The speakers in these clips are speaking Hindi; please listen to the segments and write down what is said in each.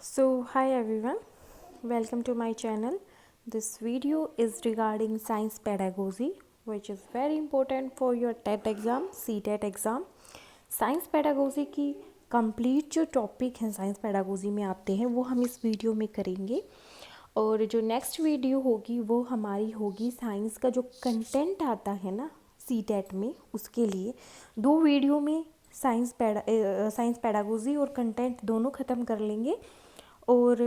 So, hi everyone, welcome to my channel. This video is regarding science pedagogy, which is very important for your TET exam, CTET exam. Science pedagogy की कंप्लीट जो टॉपिक हैं साइंस पेडागोजी में आते हैं वो हम इस वीडियो में करेंगे। और जो नेक्स्ट वीडियो होगी वो हमारी होगी साइंस का जो कंटेंट आता है ना सीटेट में, उसके लिए दो वीडियो में साइंस पेडागोजी और कंटेंट दोनों ख़त्म कर लेंगे। और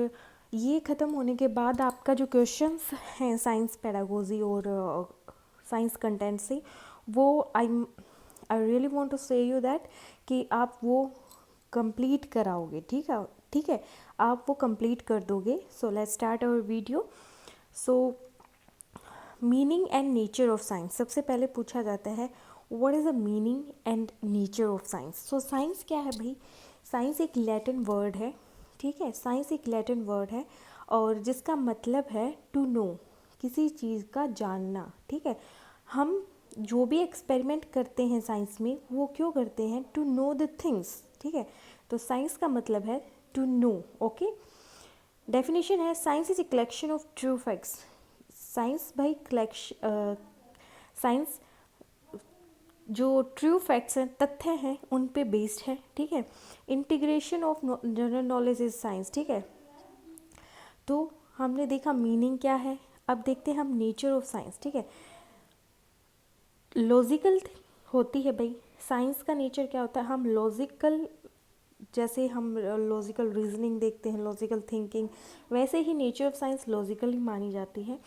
ये ख़त्म होने के बाद आपका जो क्वेश्चंस हैं साइंस पेडागोजी और साइंस कंटेंट से, वो आई रियली वांट टू से यू दैट कि आप वो कंप्लीट कराओगे। ठीक है, आप वो कंप्लीट कर दोगे। So let's start our video. So meaning and nature of science, सबसे पहले पूछा जाता है what is the meaning and nature of science. So science क्या है भाई? साइंस एक लैटिन वर्ड है। ठीक है, साइंस एक लैटिन वर्ड है और जिसका मतलब है टू नो, किसी चीज़ का जानना। ठीक है, हम जो भी एक्सपेरिमेंट करते हैं साइंस में वो क्यों करते हैं? To know the things. ठीक है, तो साइंस का मतलब है टू नो। ओके, डेफिनेशन है science is a collection of true facts. Science भाई कलेक्शन, साइंस जो ट्रू फैक्ट्स हैं, तथ्य हैं, उन पे बेस्ड है। ठीक है, integration of general knowledge is science. ठीक है, तो हमने देखा मीनिंग क्या है। अब देखते हैं हम नेचर ऑफ साइंस। ठीक है, लॉजिकल होती है भाई साइंस का नेचर। क्या होता है? हम लॉजिकल, जैसे हम लॉजिकल रीजनिंग देखते हैं, लॉजिकल थिंकिंग, वैसे ही नेचर ऑफ साइंस लॉजिकल ही मानी जाती है।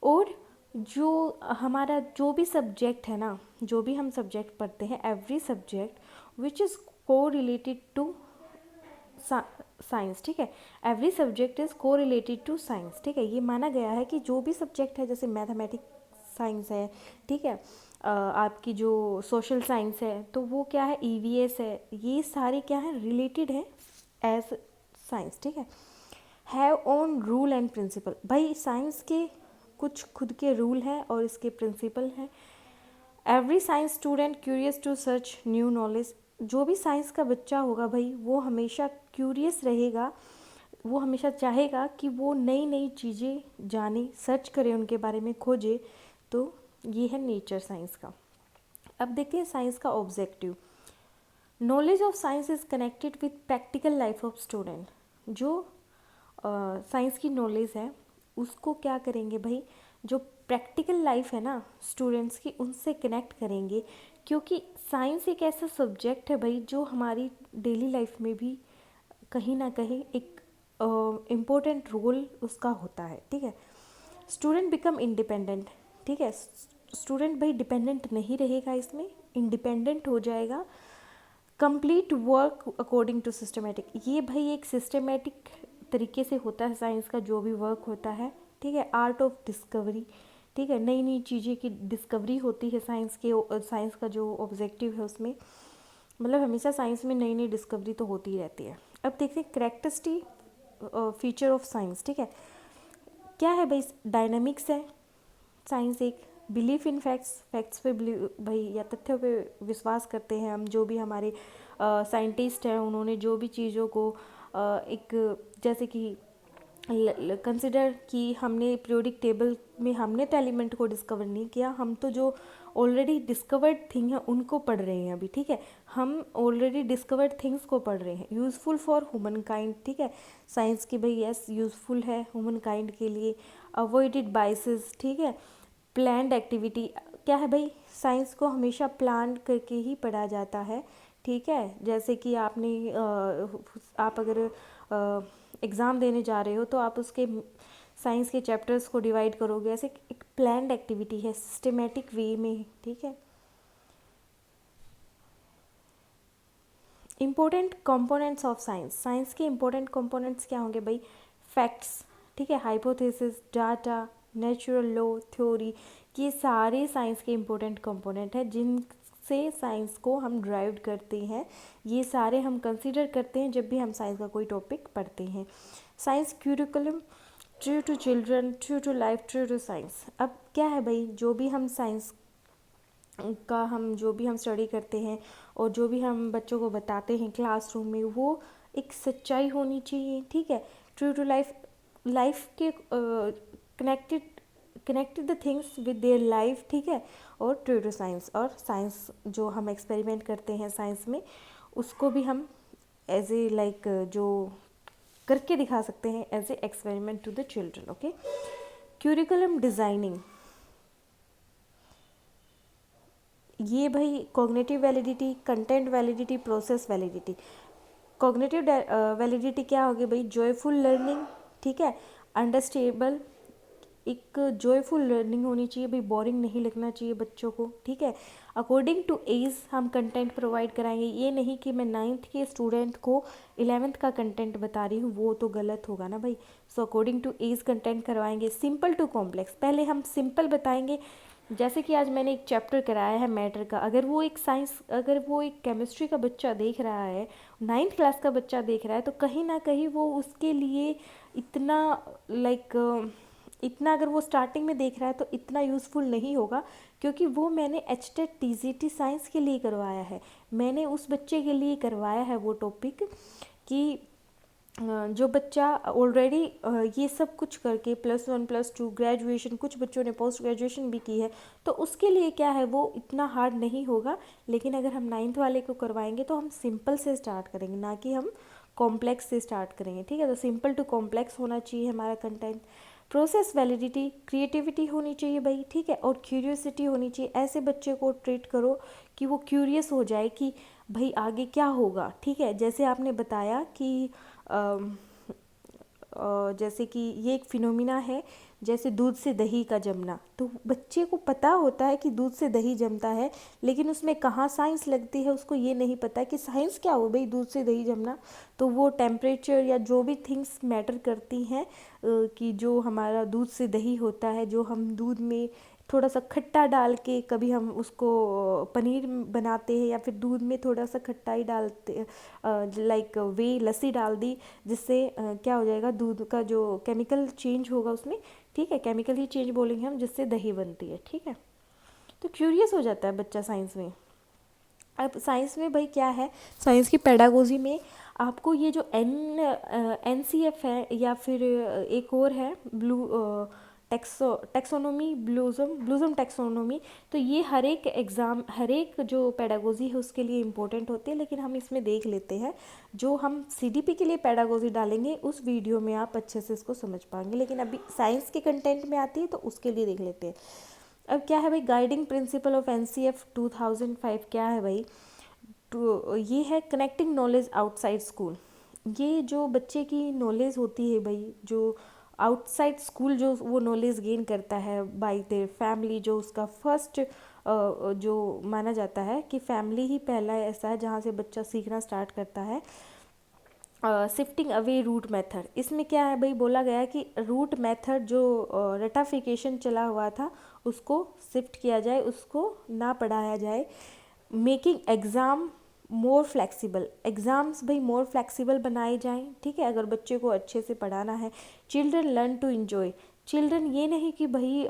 और जो हमारा जो भी सब्जेक्ट है ना, जो भी हम सब्जेक्ट पढ़ते हैं, एवरी सब्जेक्ट विच इज़ को रिलेटेड टू साइंस। ठीक है, एवरी सब्जेक्ट इज़ को रिलेटेड टू साइंस। ठीक है, ये माना गया है कि जो भी सब्जेक्ट है, जैसे मैथमेटिक्स साइंस है, ठीक है, आपकी जो सोशल साइंस है, तो वो क्या है? ईवीएस है, ये सारे क्या है? रिलेटेड है एज साइंस। ठीक है ओन रूल एंड प्रिंसिपल। भाई साइंस के कुछ खुद के रूल हैं और इसके प्रिंसिपल हैं। Every science student curious to search new knowledge. जो भी साइंस का बच्चा होगा भाई, वो हमेशा क्यूरियस रहेगा, वो हमेशा चाहेगा कि वो नई नई चीज़ें जाने, सर्च करे, उनके बारे में खोजे। तो ये है नेचर साइंस का। अब देखते हैं साइंस का objective. Knowledge of science is connected with practical life of student. जो साइंस की नॉलेज है उसको क्या करेंगे भाई? जो प्रैक्टिकल लाइफ है ना स्टूडेंट्स की, उनसे कनेक्ट करेंगे। क्योंकि साइंस एक ऐसा सब्जेक्ट है भाई जो हमारी डेली लाइफ में भी कहीं ना कहीं एक इम्पोर्टेंट रोल उसका होता है। ठीक है, स्टूडेंट बिकम इंडिपेंडेंट। ठीक है, स्टूडेंट भाई डिपेंडेंट नहीं रहेगा, इसमें इंडिपेंडेंट हो जाएगा। Complete work according to systematic. ये भाई एक सिस्टमेटिक तरीके से होता है साइंस का जो भी वर्क होता है। ठीक है, आर्ट ऑफ डिस्कवरी। ठीक है, नई नई चीज़ें की डिस्कवरी होती है साइंस का जो ऑब्जेक्टिव है उसमें, मतलब हमेशा साइंस में नई नई डिस्कवरी तो होती ही रहती है। अब देखते हैं करेक्टरिस्टिक फीचर ऑफ साइंस। ठीक है, क्या है भाई? डायनामिक्स है साइंस एक। बिलीफ इन फैक्ट्स, फैक्ट्स पे भाई या तथ्यों पे विश्वास करते हैं हम। जो भी हमारे साइंटिस्ट हैं उन्होंने जो भी चीज़ों को एक जैसे कि कंसिडर कि हमने पीरियोडिक टेबल में हमने तो एलिमेंट को डिस्कवर नहीं किया, हम तो जो ऑलरेडी डिस्कवर्ड थिंग है उनको पढ़ रहे हैं अभी। ठीक है, हम ऑलरेडी डिस्कवर्ड थिंग्स को पढ़ रहे हैं। Useful for human kind. ठीक है, साइंस की भाई यस यूज़फुल है ह्यूमन काइंड के लिए। Avoided biases. ठीक है, प्लान्ड एक्टिविटी। क्या है भाई? साइंस को हमेशा प्लान करके ही पढ़ा जाता है। ठीक है, जैसे कि आप अगर एग्ज़ाम देने जा रहे हो तो आप उसके साइंस के चैप्टर्स को डिवाइड करोगे, ऐसे एक प्लान्ड एक्टिविटी है, सिस्टमेटिक वे में। ठीक है, important components of science. Science के इम्पोर्टेंट कंपोनेंट्स क्या होंगे भाई? फैक्ट्स। ठीक है, hypothesis, data, natural law, theory, ये सारे साइंस के इम्पोर्टेंट कंपोनेंट हैं जिनसे साइंस को हम ड्राइव करते हैं। ये सारे हम कंसीडर करते हैं जब भी हम साइंस का कोई टॉपिक पढ़ते हैं। Science curriculum, true to children, true to life, true to science. अब क्या है भाई? जो भी हम साइंस जो भी हम स्टडी करते हैं और जो भी हम बच्चों को बताते हैं क्लासरूम में, वो एक सच्चाई होनी चाहिए, ठीक है, ट्रू टू लाइफ, लाइफ के connected connected the things with their life, ठीक है, और ट्रू टू साइंस, और साइंस जो हम एक्सपेरिमेंट करते हैं साइंस में उसको भी हम एज ए लाइक जो करके दिखा सकते हैं as a experiment to the children. Okay, curriculum designing, ये भाई cognitive validity, content validity, process validity. Cognitive validity क्या होगी भाई, जॉयफुल लर्निंग, ठीक है, अंडरस्टेबल, एक जॉयफुल लर्निंग होनी चाहिए भाई, बोरिंग नहीं लगना चाहिए बच्चों को, ठीक है। अकॉर्डिंग टू एज हम कंटेंट प्रोवाइड कराएंगे, ये नहीं कि मैं 9th के स्टूडेंट को 11th का कंटेंट बता रही हूँ, वो तो गलत होगा ना भाई। So according to as content करवाएंगे। सिंपल टू कॉम्प्लेक्स, पहले हम सिंपल बताएंगे, जैसे कि आज मैंने एक चैप्टर कराया है मैटर का, अगर वो एक केमिस्ट्री का बच्चा देख रहा है, 9th क्लास का बच्चा देख रहा है, तो कहीं ना कहीं वो उसके लिए इतना इतना अगर वो स्टार्टिंग में देख रहा है तो इतना यूज़फुल नहीं होगा, क्योंकि वो मैंने एचटेट टीजीटी साइंस के लिए करवाया है, मैंने उस बच्चे के लिए करवाया है वो टॉपिक कि जो बच्चा ऑलरेडी ये सब कुछ करके +1 +2 ग्रेजुएशन, कुछ बच्चों ने पोस्ट ग्रेजुएशन भी की है, तो उसके लिए क्या है वो इतना हार्ड नहीं होगा। लेकिन अगर हम 9th वाले को करवाएंगे तो हम सिंपल से स्टार्ट करेंगे, ना कि हम कॉम्प्लेक्स से स्टार्ट करेंगे, ठीक है। तो सिंपल टू कॉम्प्लेक्स होना चाहिए हमारा कंटेंट। प्रोसेस वैलिडिटी, क्रिएटिविटी होनी चाहिए भाई, ठीक है, और क्यूरियोसिटी होनी चाहिए। ऐसे बच्चे को ट्रीट करो कि वो क्यूरियस हो जाए कि भाई आगे क्या होगा, ठीक है। जैसे आपने बताया कि जैसे कि ये एक फिनोमिना है, जैसे दूध से दही का जमना, तो बच्चे को पता होता है कि दूध से दही जमता है, लेकिन उसमें कहाँ साइंस लगती है उसको ये नहीं पता कि साइंस क्या हो भाई दूध से दही जमना। तो वो टेम्परेचर या जो भी थिंग्स मैटर करती हैं कि जो हमारा दूध से दही होता है, जो हम दूध में थोड़ा सा खट्टा डाल के कभी हम उसको पनीर बनाते हैं, या फिर दूध में थोड़ा सा खट्टाई डालते, लाइक वे लस्सी डाल दी, जिससे क्या हो जाएगा, दूध का जो केमिकल चेंज होगा उसमें, ठीक है, केमिकल ही चेंज बोलेंगे हम, जिससे दही बनती है, ठीक है। तो क्यूरियस हो जाता है बच्चा साइंस में। अब साइंस में भाई क्या है, साइंस की पेडागोजी में आपको ये जो NCF है, या फिर एक और है ब्लू टेक्सोनोमी, ब्लूजम टेक्सोनोमी, तो ये हर एक एग्ज़ाम, हर एक जो पेडागोजी है उसके लिए इम्पोर्टेंट होती है। लेकिन हम इसमें देख लेते हैं, जो हम CDP के लिए पेडागोजी डालेंगे उस वीडियो में आप अच्छे से इसको समझ पाएंगे, लेकिन अभी साइंस के कंटेंट में आती है तो उसके लिए देख लेते हैं। अब क्या है भाई, गाइडिंग प्रिंसिपल ऑफ NCF 2005 क्या है भाई, ये है कनेक्टिंग नॉलेज आउटसाइड स्कूल। ये जो बच्चे की नॉलेज होती है भाई, जो आउटसाइड स्कूल जो वो नॉलेज गेन करता है बाय देयर फैमिली, जो उसका फर्स्ट जो माना जाता है कि फैमिली ही पहला ऐसा है जहाँ से बच्चा सीखना स्टार्ट करता है। शिफ्टिंग अवे रूट मेथड, इसमें क्या है भाई, बोला गया है कि रूट मेथड जो रटाफिकेशन चला हुआ था उसको शिफ्ट किया जाए, उसको ना पढ़ाया जाए। Making exam more flexible, exams भाई मोर फ्लेक्सिबल बनाए जाएं, ठीक है, अगर बच्चे को अच्छे से पढ़ाना है। Children learn to enjoy, children ये नहीं कि भाई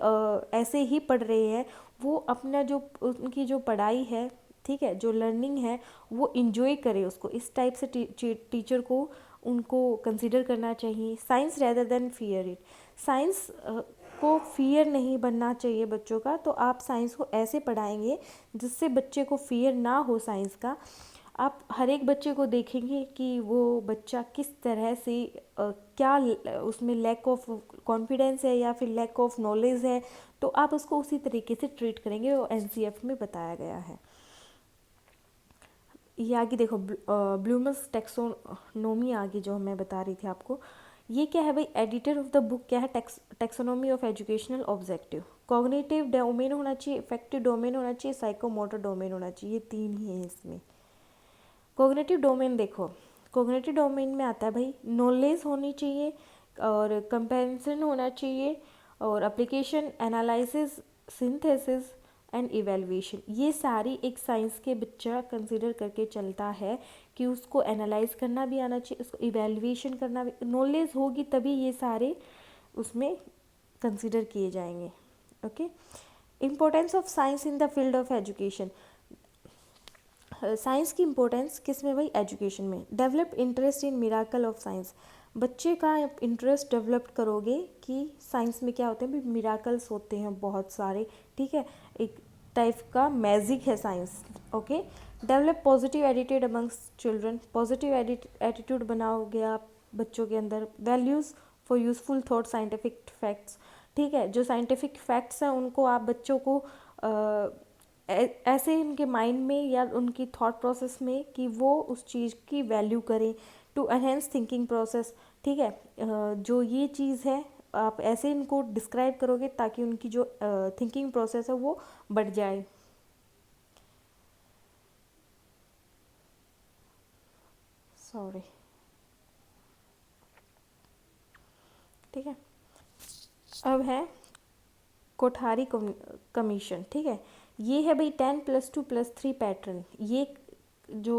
ऐसे ही पढ़ रहे हैं, वो अपना जो उनकी जो पढ़ाई है, ठीक है, जो लर्निंग है वो इन्जॉय करे उसको, इस टाइप से टीचर को उनको कंसिडर करना चाहिए। Science rather than fear it, science को फियर नहीं बनना चाहिए बच्चों का, तो आप साइंस को ऐसे पढ़ाएंगे जिससे बच्चे को फियर ना हो साइंस का। आप हर एक बच्चे को देखेंगे कि वो बच्चा किस तरह से क्या उसमें लैक ऑफ कॉन्फिडेंस है या फिर लैक ऑफ नॉलेज है, तो आप उसको उसी तरीके से ट्रीट करेंगे, वो NCF में बताया गया है। ये आगे देखो, ब्लूमस टेक्सोनोमी आगे जो मैं बता रही थी आपको, ये क्या है भाई, एडिटर ऑफ द बुक क्या है, taxonomy of educational objective. Cognitive domain होना चाहिए, इफेक्टिव डोमेन होना चाहिए, साइकोमोटर डोमेन होना चाहिए, ये 3 ही है इसमें। कॉग्निटिव डोमेन देखो, कॉग्निटिव डोमेन में आता है भाई नॉलेज होनी चाहिए, और कंपैरिजन होना चाहिए, और application, analysis, synthesis and evaluation, ये सारी एक साइंस के बच्चा कंसिडर करके चलता है कि उसको एनालाइज करना भी आना चाहिए, उसको इवेल्युएशन करना भी, नॉलेज होगी तभी ये सारे उसमें कंसिडर किए जाएंगे। Okay, importance of science in the field of education, science की इम्पोर्टेंस किस में भाई, एजुकेशन में। Develop interest in miracle of science, बच्चे का इंटरेस्ट डेवलप करोगे कि साइंस में क्या होते हैं भाई, मिराकल्स होते हैं बहुत सारे, ठीक है, एक टाइप का मैजिक है science. Okay. Develop positive attitude amongst children, positive attitude बनाओगे आप बच्चों के अंदर। Values for useful thought scientific facts, ठीक है, जो साइंटिफिक फैक्ट्स हैं उनको आप बच्चों को ऐसे उनके माइंड में या उनकी थॉट प्रोसेस में कि वो उस चीज़ की वैल्यू करें। टू एनहेंस थिंकिंग प्रोसेस, ठीक है, जो ये चीज़ है आप ऐसे इनको डिस्क्राइब करोगे ताकि उनकी जो थिंकिंग प्रोसेस है वो बढ़ जाए। सॉरी, ठीक है। अब है कोठारी कमीशन, ठीक है, ये है भाई 10+2+3 पैटर्न। ये जो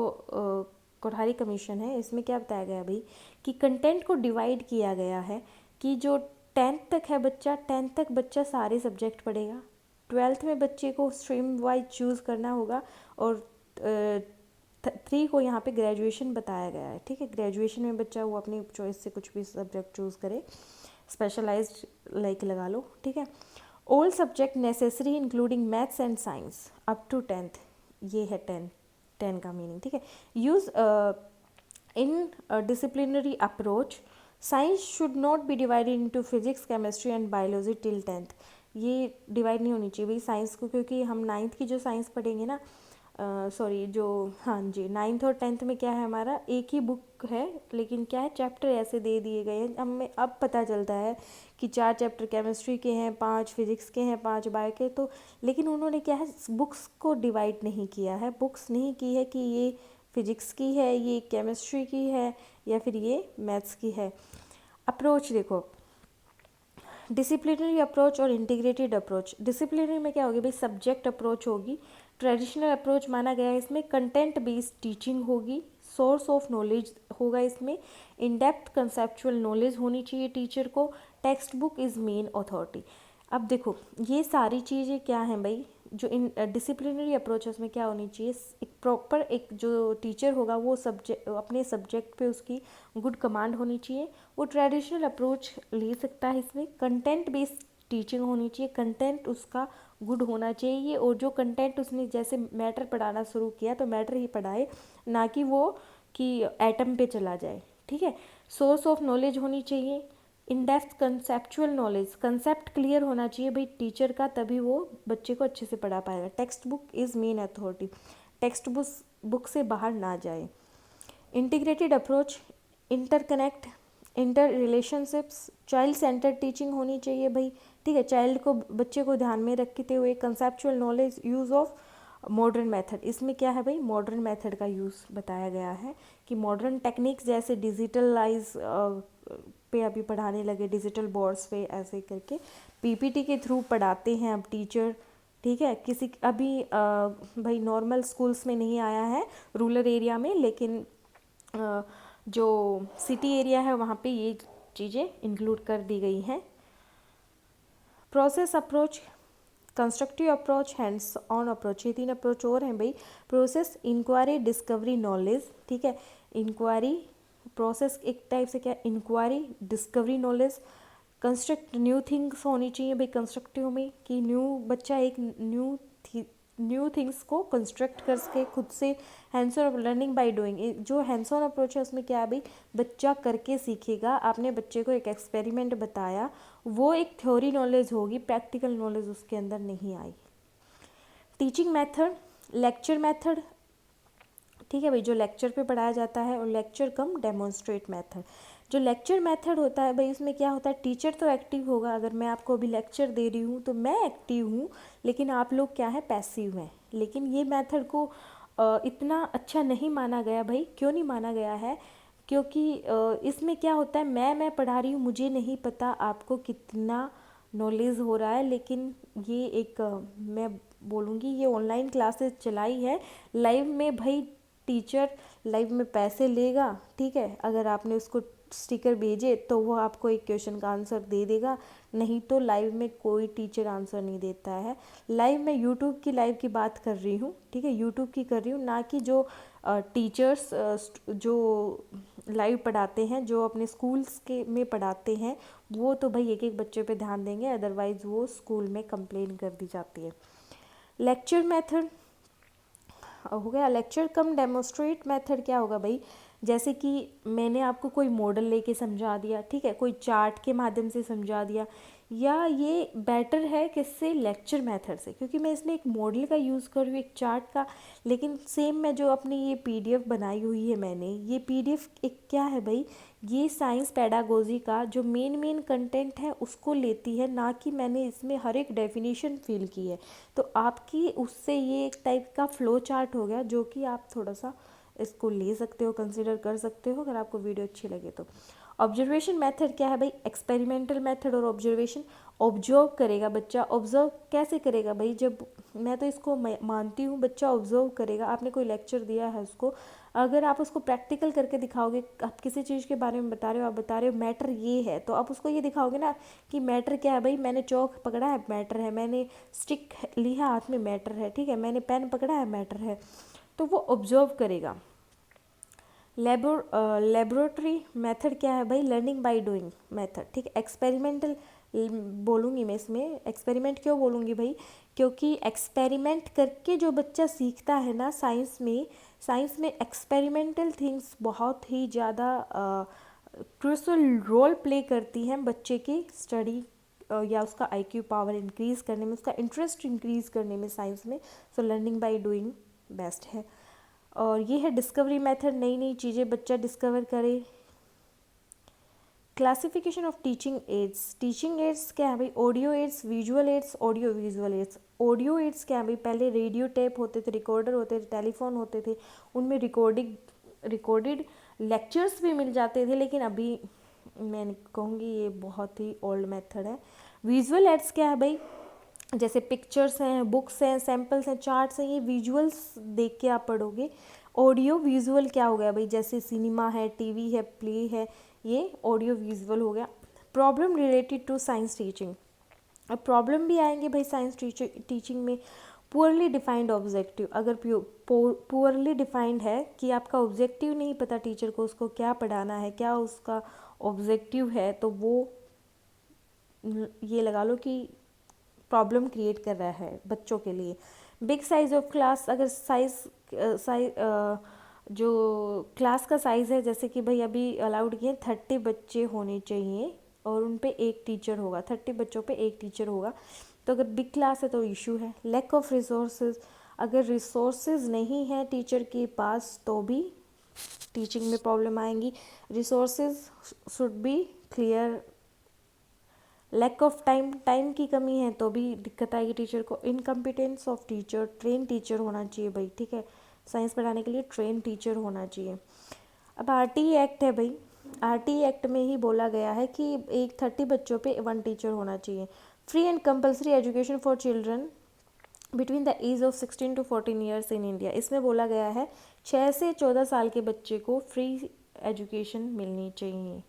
कोठारी कमीशन है इसमें क्या बताया गया भाई कि कंटेंट को डिवाइड किया गया है कि जो 10th तक है बच्चा, 10th तक बच्चा सारे सब्जेक्ट पढ़ेगा। 12th में बच्चे को स्ट्रीम वाइज चूज़ करना होगा और 3 को यहाँ पे ग्रेजुएशन बताया गया है, ठीक है। ग्रेजुएशन में बच्चा वो अपनी चॉइस से कुछ भी सब्जेक्ट चूज़ करे, स्पेशलाइज्ड लाइक लगा लो, ठीक है। All subject necessary including maths and science up to 10th, ये है 10 का मीनिंग, ठीक है। Use in disciplinary approach, science should not be divided into physics chemistry and biology till 10th। ये डिवाइड नहीं होनी चाहिए भाई साइंस को, क्योंकि हम 9th की जो साइंस पढ़ेंगे ना, सॉरी जो, हाँ जी, 9th और 10th में क्या है हमारा एक ही बुक है, लेकिन क्या है चैप्टर ऐसे दे दिए गए हैं। हमें अब पता चलता है कि 4 चैप्टर केमिस्ट्री के हैं, 5 फिजिक्स के हैं, 5 बायो के, तो लेकिन उन्होंने क्या है बुक्स को डिवाइड नहीं किया है, बुक्स नहीं की है कि ये फिजिक्स की है, ये केमिस्ट्री की है या फिर ये मैथ्स की है। अप्रोच देखो, डिसिप्लिनरी अप्रोच और इंटीग्रेटेड अप्रोच। डिसिप्लिनरी में क्या होगी भाई, सब्जेक्ट अप्रोच होगी। ट्रेडिशनल अप्रोच माना गया है इसमें, कंटेंट बेस्ड टीचिंग होगी, सोर्स ऑफ नॉलेज होगा इसमें, इन डेप्थ कंसेप्चुअल नॉलेज होनी चाहिए टीचर को, text book is main authority. अब देखो ये सारी चीज़ें क्या हैं भाई, जो इन डिसिप्लिनरी अप्रोचेस में क्या होनी चाहिए, एक प्रॉपर एक जो टीचर होगा वो सब्जेक्ट अपने सब्जेक्ट पे उसकी गुड कमांड होनी चाहिए। वो ट्रेडिशनल अप्रोच ले सकता है इसमें, कंटेंट बेस्ड टीचिंग होनी चाहिए, कंटेंट उसका गुड होना चाहिए, और जो कंटेंट उसने जैसे मैटर पढ़ाना शुरू किया तो मैटर ही पढ़ाए, ना कि वो कि एटम पे चला जाए, ठीक है। सोर्स ऑफ नॉलेज होनी चाहिए, in depth conceptual knowledge, concept clear होना चाहिए भाई टीचर का, तभी वो बच्चे को अच्छे से पढ़ा पाएगा। Text book is main authority, text book से बाहर ना जाए। Integrated approach, interconnect, inter relationships, child centre teaching होनी चाहिए भाई, ठीक है, चाइल्ड को बच्चे को ध्यान में रखते हुए। Conceptual knowledge, use of modern method, इसमें क्या है भाई मॉडर्न मेथड का यूज़ बताया गया है कि मॉडर्न टेक्निक्स जैसे डिजिटलाइज पे अभी पढ़ाने लगे, डिजिटल बोर्ड्स पे ऐसे करके पीपीटी के थ्रू पढ़ाते हैं अब टीचर, ठीक है। किसी अभी भाई नॉर्मल स्कूल्स में नहीं आया है रूरल एरिया में, लेकिन जो सिटी एरिया है वहाँ पे ये चीज़ें इंक्लूड कर दी गई हैं। Process approach, constructive approach, hands on approach, ये 3 अप्रोच और हैं भाई। प्रोसेस, इंक्वायरी, डिस्कवरी, नॉलेज, ठीक है। इंक्वायरी प्रोसेस एक टाइप से क्या, inquiry, discovery, knowledge. Construct new things होनी चाहिए भाई कंस्ट्रक्टिव में, कि बच्चा एक न्यू थिंग्स को कंस्ट्रक्ट करके खुद से, hands on learning by doing, जो हैंड्स ऑन अप्रोच है उसमें क्या है भाई बच्चा करके सीखेगा। आपने बच्चे को एक एक्सपेरिमेंट बताया, वो एक थ्योरी नॉलेज होगी, प्रैक्टिकल नॉलेज उसके अंदर नहीं आई। टीचिंग मेथड, लेक्चर मेथड, ठीक है भाई, जो लेक्चर पे पढ़ाया जाता है, और लेक्चर कम डेमोन्स्ट्रेट मेथड। जो लेक्चर मेथड होता है भाई उसमें क्या होता है, टीचर तो एक्टिव होगा, अगर मैं आपको अभी लेक्चर दे रही हूँ तो मैं एक्टिव हूँ, लेकिन आप लोग क्या है पैसिव हैं। लेकिन ये मेथड को इतना अच्छा नहीं माना गया भाई, क्यों नहीं माना गया है, क्योंकि इसमें क्या होता है, मैं पढ़ा रही हूँ, मुझे नहीं पता आपको कितना नॉलेज हो रहा है, लेकिन ये एक मैं बोलूँगी ये ऑनलाइन क्लासेस चलाई है, लाइव में भाई टीचर लाइव में पैसे लेगा, ठीक है। अगर आपने उसको स्टिकर भेजे तो वो आपको एक क्वेश्चन का आंसर दे देगा, नहीं तो लाइव में कोई टीचर आंसर नहीं देता है। लाइव में यूट्यूब की लाइव की बात कर रही हूँ, ठीक है, यूट्यूब की कर रही हूँ, ना कि जो टीचर्स जो लाइव पढ़ाते हैं, जो अपने स्कूल्स के में पढ़ाते हैं, वो तो भाई एक एक बच्चे पे ध्यान देंगे, अदरवाइज़ वो स्कूल में कंप्लेन कर दी जाती है। लेक्चर मेथड हो गया। लेक्चर कम डेमोस्ट्रेट मेथड क्या होगा भाई, जैसे कि मैंने आपको कोई मॉडल लेके समझा दिया, ठीक है, कोई चार्ट के माध्यम से समझा दिया, या ये बेटर है किससे, लेक्चर मेथड से, क्योंकि मैं इसमें एक मॉडल का यूज़ कर रही हूँ, एक चार्ट का। लेकिन सेम मैं जो अपनी ये पीडीएफ बनाई हुई है मैंने, ये पीडीएफ एक क्या है भाई, ये साइंस पेडागोजी का जो मेन कंटेंट है उसको लेती है, ना कि मैंने इसमें हर एक डेफिनेशन फिल की है। तो आपकी उससे ये एक टाइप का फ्लो चार्ट हो गया, जो कि आप थोड़ा सा इसको ले सकते हो, कंसिडर कर सकते हो, अगर आपको वीडियो अच्छी लगे तो। ऑब्जर्वेशन मेथड क्या है भाई, एक्सपेरिमेंटल मेथड और ऑब्जर्वेशन। ऑब्जर्व करेगा बच्चा, ऑब्जर्व कैसे करेगा भाई, जब मैं तो इसको मानती हूँ बच्चा ऑब्जर्व करेगा। आपने कोई लेक्चर दिया है उसको, अगर आप उसको प्रैक्टिकल करके दिखाओगे, आप किसी चीज़ के बारे में बता रहे हो, आप बता रहे हो मैटर ये है, तो आप उसको ये दिखाओगे ना कि मैटर क्या है भाई, मैंने चौक पकड़ा है मैटर है, मैंने स्टिक लिया हाथ में मैटर है, ठीक है, मैंने पेन पकड़ा है मैटर है, तो वो ऑब्जर्व करेगा। लेबोरेटरी मेथड क्या है भाई, लर्निंग बाय डूइंग मेथड, ठीक है। एक्सपेरिमेंटल बोलूँगी मैं इसमें, एक्सपेरिमेंट क्यों बोलूँगी भाई, क्योंकि एक्सपेरिमेंट करके जो बच्चा सीखता है ना, साइंस में एक्सपेरिमेंटल थिंग्स बहुत ही ज़्यादा क्रूशियल रोल प्ले करती हैं बच्चे की स्टडी या उसका आईक्यू पावर इंक्रीज़ करने में, उसका इंटरेस्ट इंक्रीज़ करने में साइंस में। So learning by doing best है। और ये है डिस्कवरी मेथड, नई नई चीज़ें बच्चा डिस्कवर करे। Classification of teaching aids, teaching aids क्या है भाई, audio aids, visual aids, audio visual aids. Audio aids क्या है भाई, पहले रेडियो टेप होते थे, रिकॉर्डर होते थे, टेलीफोन होते थे, उनमें रिकॉर्डेड लेक्चर्स भी मिल जाते थे, लेकिन अभी मैं कहूँगी ये बहुत ही ओल्ड मेथड है। विजुअल एड्स क्या है भाई, जैसे पिक्चर्स हैं, बुक्स हैं, सैम्पल्स हैं, चार्ट्स हैं, ये विजुअल्स देख के आप पढ़ोगे। ऑडियो विजुअल क्या हो गया भाई, जैसे सिनेमा है, टीवी है, प्ले है, ये ऑडियो विजुअल हो गया। Problem related to science teaching, अब प्रॉब्लम भी आएंगे भाई साइंस टीचिंग में। पुअरली डिफाइंड ऑब्जेक्टिव, अगर पुअरली डिफाइंड है कि आपका ऑब्जेक्टिव नहीं पता टीचर को, उसको क्या पढ़ाना है, क्या उसका ऑब्जेक्टिव है, तो वो ये लगा लो कि प्रॉब्लम क्रिएट कर रहा है बच्चों के लिए। बिग साइज ऑफ क्लास, अगर जो क्लास का साइज़ है, जैसे कि भाई अभी अलाउड किए 30 बच्चे होने चाहिए और उन पे एक टीचर होगा, 30 बच्चों पे एक टीचर होगा, तो अगर बिग क्लास है तो इशू है। लैक ऑफ रिसोर्सेज, अगर रिसोर्सेज नहीं है टीचर के पास तो भी टीचिंग में प्रॉब्लम आएंगी। Resources should be clear. Lack of time की कमी है तो भी दिक्कत आएगी टीचर को। Incompetence of teacher, train teacher होना चाहिए भाई, ठीक है, साइंस पढ़ाने के लिए ट्रेन टीचर होना चाहिए। अब आरटीई एक्ट है भाई, आरटीई एक्ट में ही बोला गया है कि एक 30 बच्चों पे 1 टीचर होना चाहिए। Free and compulsory education for children between the age of 16 to 14 years in India, इसमें बोला गया है 6 से 14 साल के बच्चे को फ्री एजुकेशन मिलनी चाहिए।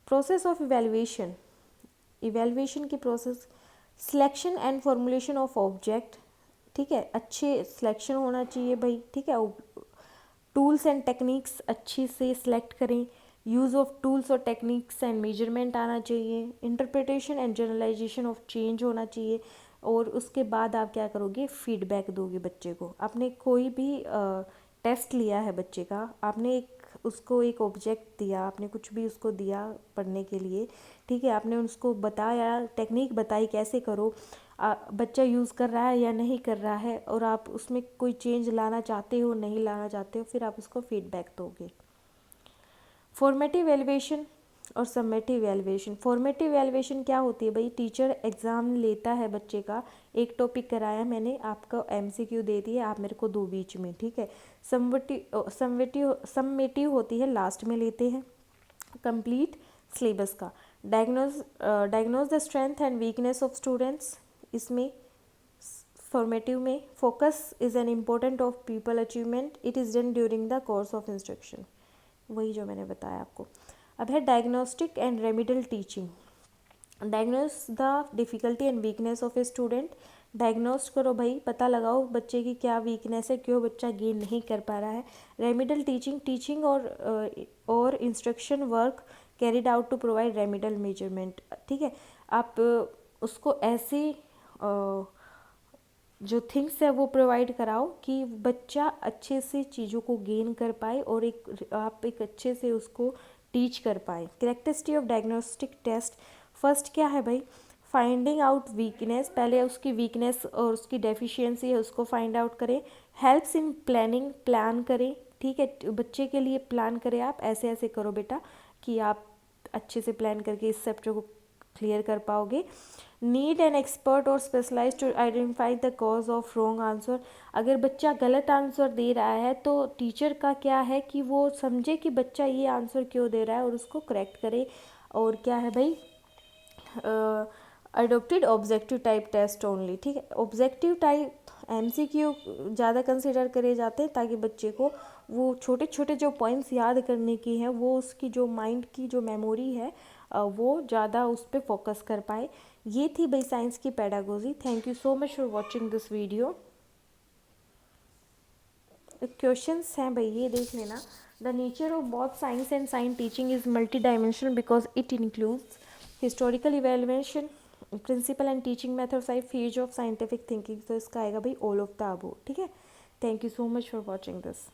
प्रोसेस ऑफ इवेल्युएशन, इवेल्युएशन की process, selection and formulation of object, ठीक है, अच्छे सिलेक्शन होना चाहिए भाई, ठीक है। टूल्स एंड टेक्निक्स अच्छी से सिलेक्ट करें, यूज़ ऑफ टूल्स और टेक्निक्स एंड मेजरमेंट आना चाहिए। Interpretation and generalisation of change होना चाहिए। और उसके बाद आप क्या करोगे, फीडबैक दोगे बच्चे को। आपने कोई भी टेस्ट लिया है बच्चे का, आपने उसको एक ऑब्जेक्ट दिया, आपने कुछ भी उसको दिया पढ़ने के लिए, ठीक है, आपने उसको बताया, टेक्निक बताई कैसे करो, बच्चा यूज़ कर रहा है या नहीं कर रहा है, और आप उसमें कोई चेंज लाना चाहते हो नहीं लाना चाहते हो, फिर आप उसको फीडबैक दोगे। फॉर्मेटिव एलिवेशन और समेटिव एलिवेशन। फॉर्मेटिव एलिवेशन क्या होती है भाई, टीचर एग्ज़ाम लेता है बच्चे का, एक टॉपिक कराया मैंने, आपका एमसीक्यू दे दिए, आप मेरे को दो बीच में, ठीक है। समेटिव होती है, लास्ट में लेते हैं कंप्लीट सिलेबस का। Diagnose the strength and weakness of students, इसमें फॉर्मेटिव में focus is an important of people achievement, it is done during the course of instruction, वही जो मैंने बताया आपको। अब है diagnostic and remedial teaching. Diagnose the difficulty and weakness of a student, diagnose करो भाई, पता लगाओ बच्चे की क्या वीकनेस है, क्यों बच्चा गेन नहीं कर पा रहा है। रेमिडल टीचिंग, टीचिंग और instruction work carried out to provide remedial measurement, ठीक है। आप उसको ऐसे जो थिंग्स है वो प्रोवाइड कराओ कि बच्चा अच्छे से चीज़ों को गेन कर पाए और आप एक अच्छे से उसको टीच कर पाए। Characteristic of diagnostic test, first क्या है भाई, फाइंडिंग आउट वीकनेस, पहले उसकी वीकनेस और उसकी डेफिशिएंसी है उसको फाइंड आउट करें। हेल्प्स इन प्लानिंग, प्लान करें, ठीक है, बच्चे के लिए प्लान करें, आप ऐसे ऐसे करो बेटा कि आप अच्छे से प्लान करके इस चैप्टर को क्लियर कर पाओगे। नीड एन एक्सपर्ट और specialise to identify the cause of wrong answer, अगर बच्चा गलत आंसर दे रहा है तो टीचर का क्या है कि वो समझे कि बच्चा ये आंसर क्यों दे रहा है और उसको करेक्ट करे। और क्या है भाई, adopted objective type test only, ठीक है। ऑब्जेक्टिव टाइप एमसीक्यू ज़्यादा कंसिडर करे जाते हैं ताकि बच्चे को वो छोटे छोटे जो पॉइंट्स याद करने की हैं वो उसकी जो माइंड की जो मेमोरी है वो ज़्यादा उस पर फोकस कर पाए। ये थी भाई साइंस की pedagogy. Thank you so much for watching this video. Questions हैं भाई, ये देख लेना। The nature of both science and science teaching is multi dimensional because it includes historical evaluation, principle and teaching methods I phase of scientific thinking. तो इसका आएगा भाई ऑल ऑफ द अबव, ठीक है। Thank you so much for watching this.